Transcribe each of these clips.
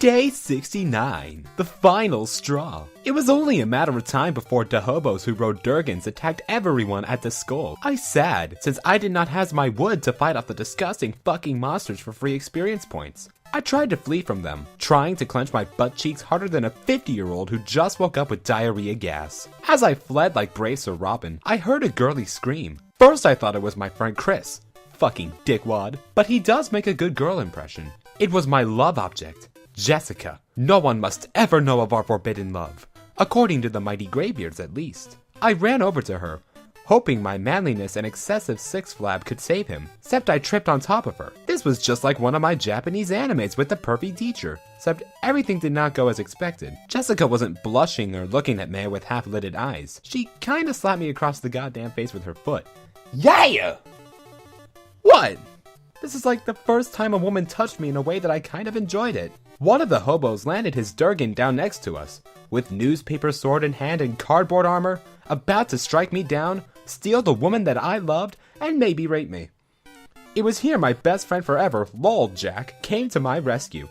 Day 69, the final straw. It was only a matter of time before the hobos who rode Durgans attacked everyone at the school. I sad, since I did not have my wood to fight off the disgusting fucking monsters for free experience points. I tried to flee from them, trying to clench my butt cheeks harder than a 50-year-old who just woke up with diarrhea gas. As I fled like brave Sir Robin, I heard a girly scream. First I thought it was my friend Chris. Fucking dickwad. But he does make a good girl impression. It was my love object, Jessica. No one must ever know of our forbidden love, according to the mighty Greybeards at least. I ran over to her, hoping my manliness and excessive six flab could save him, except I tripped on top of her. This was just like one of my Japanese animes with the pervy teacher, except everything did not go as expected. Jessica wasn't blushing or looking at me with half-lidded eyes. She kinda slapped me across the goddamn face with her foot. Yeah! What? This is like the first time a woman touched me in a way that I kind of enjoyed it. One of the hobos landed his Durgan down next to us, with newspaper sword in hand and cardboard armor, about to strike me down, steal the woman that I loved, and maybe rape me. It was here my best friend forever, lol Jack, came to my rescue.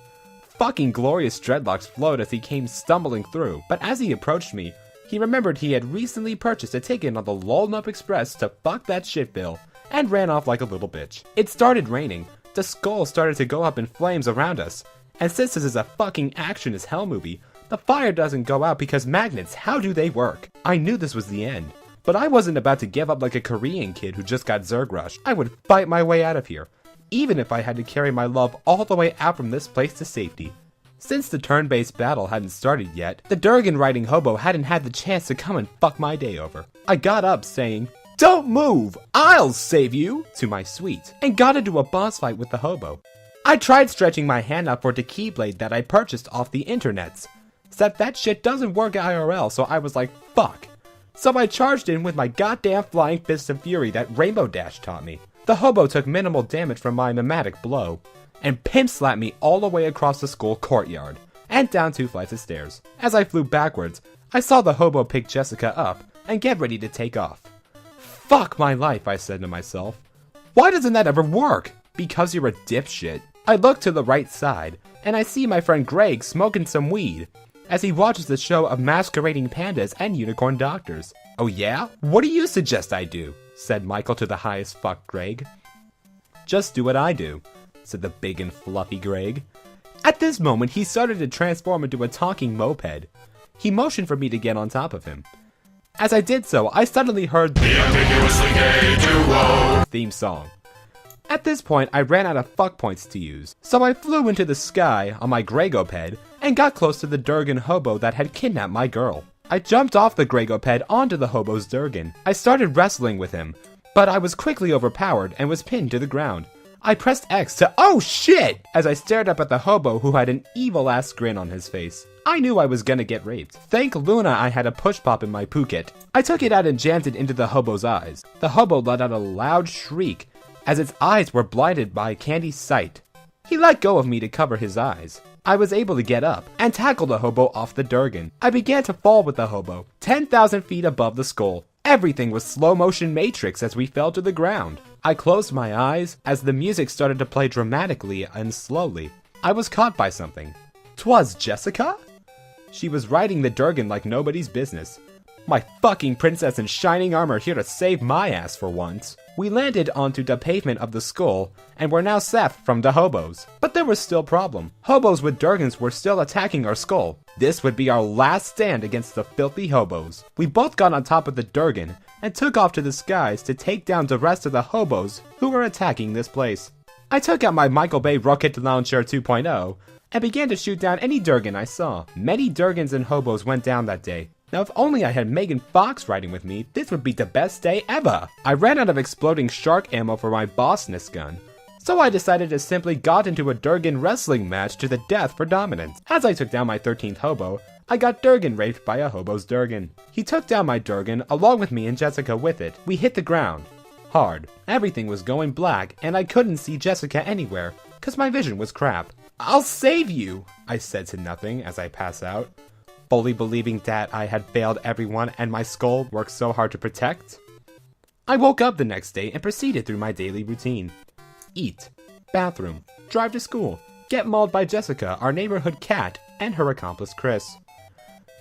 Fucking glorious dreadlocks flowed as he came stumbling through, but as he approached me, he remembered he had recently purchased a ticket on the Lolnup Express to fuck that shit bill, and ran off like a little bitch. It started raining, the skull started to go up in flames around us, and since this is a fucking action as hell movie, the fire doesn't go out because magnets, how do they work? I knew this was the end, but I wasn't about to give up like a Korean kid who just got Zerg rushed. I would fight my way out of here, even if I had to carry my love all the way out from this place to safety. Since the turn-based battle hadn't started yet, the Durgan riding hobo hadn't had the chance to come and fuck my day over. I got up saying, "Don't move, I'll save you," to my suite, and got into a boss fight with the hobo. I tried stretching my hand out for the keyblade that I purchased off the internets, except that shit doesn't work IRL, so I was like, fuck. So I charged in with my goddamn flying fist of fury that Rainbow Dash taught me. The hobo took minimal damage from my mimetic blow, and pimp slapped me all the way across the school courtyard, and down 2 flights of stairs. As I flew backwards, I saw the hobo pick Jessica up, and get ready to take off. Fuck my life, I said to myself. Why doesn't that ever work? Because you're a dipshit. I look to the right side, and I see my friend Greg smoking some weed, as he watches the show of masquerading pandas and unicorn doctors. Oh yeah? What do you suggest I do? Said Michael to the highest fuck Greg. Just do what I do, said the big and fluffy Greg. At this moment, he started to transform into a talking moped. He motioned for me to get on top of him. As I did so, I suddenly heard the ambiguously gay duo theme song. At this point, I ran out of fuck points to use, so I flew into the sky on my Gregoped and got close to the Durgan hobo that had kidnapped my girl. I jumped off the Gregoped onto the hobo's Durgan. I started wrestling with him, but I was quickly overpowered and was pinned to the ground. I pressed X to oh shit as I stared up at the hobo who had an evil ass grin on his face. I knew I was gonna get raped. Thank Luna I had a push pop in my Phuket. I took it out and jammed it into the hobo's eyes. The hobo let out a loud shriek as its eyes were blinded by Candy's sight. He let go of me to cover his eyes. I was able to get up and tackle the hobo off the Durgan. I began to fall with the hobo, 10,000 feet above the skull. Everything was slow motion Matrix as we fell to the ground. I closed my eyes as the music started to play dramatically and slowly. I was caught by something. 'Twas Jessica? She was riding the Durgan like nobody's business. My fucking princess in shining armor here to save my ass for once. We landed onto the pavement of the skull and were now safe from the hobos. But there was still a problem. Hobos with Durgans were still attacking our skull. This would be our last stand against the filthy hobos. We both got on top of the Durgan and took off to the skies to take down the rest of the hobos who were attacking this place. I took out my Michael Bay Rocket Launcher 2.0 and began to shoot down any Durgan I saw. Many Durgans and hobos went down that day. Now if only I had Megan Fox riding with me, this would be the best day ever! I ran out of exploding shark ammo for my bossness gun, so I decided to simply got into a Durgan wrestling match to the death for dominance. As I took down my 13th hobo, I got Durgan raped by a hobo's Durgan. He took down my Durgan along with me and Jessica with it. We hit the ground. Hard. Everything was going black and I couldn't see Jessica anywhere, cause my vision was crap. "I'll save you," I said to nothing as I pass out, fully believing that I had failed everyone and my skull worked so hard to protect. I woke up the next day and proceeded through my daily routine. Eat, bathroom, drive to school, get mauled by Jessica, our neighborhood cat, and her accomplice Chris.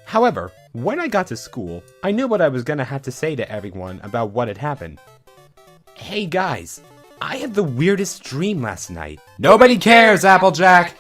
However, when I got to school, I knew what I was gonna have to say to everyone about what had happened. Hey guys, I had the weirdest dream last night. Nobody cares, Applejack!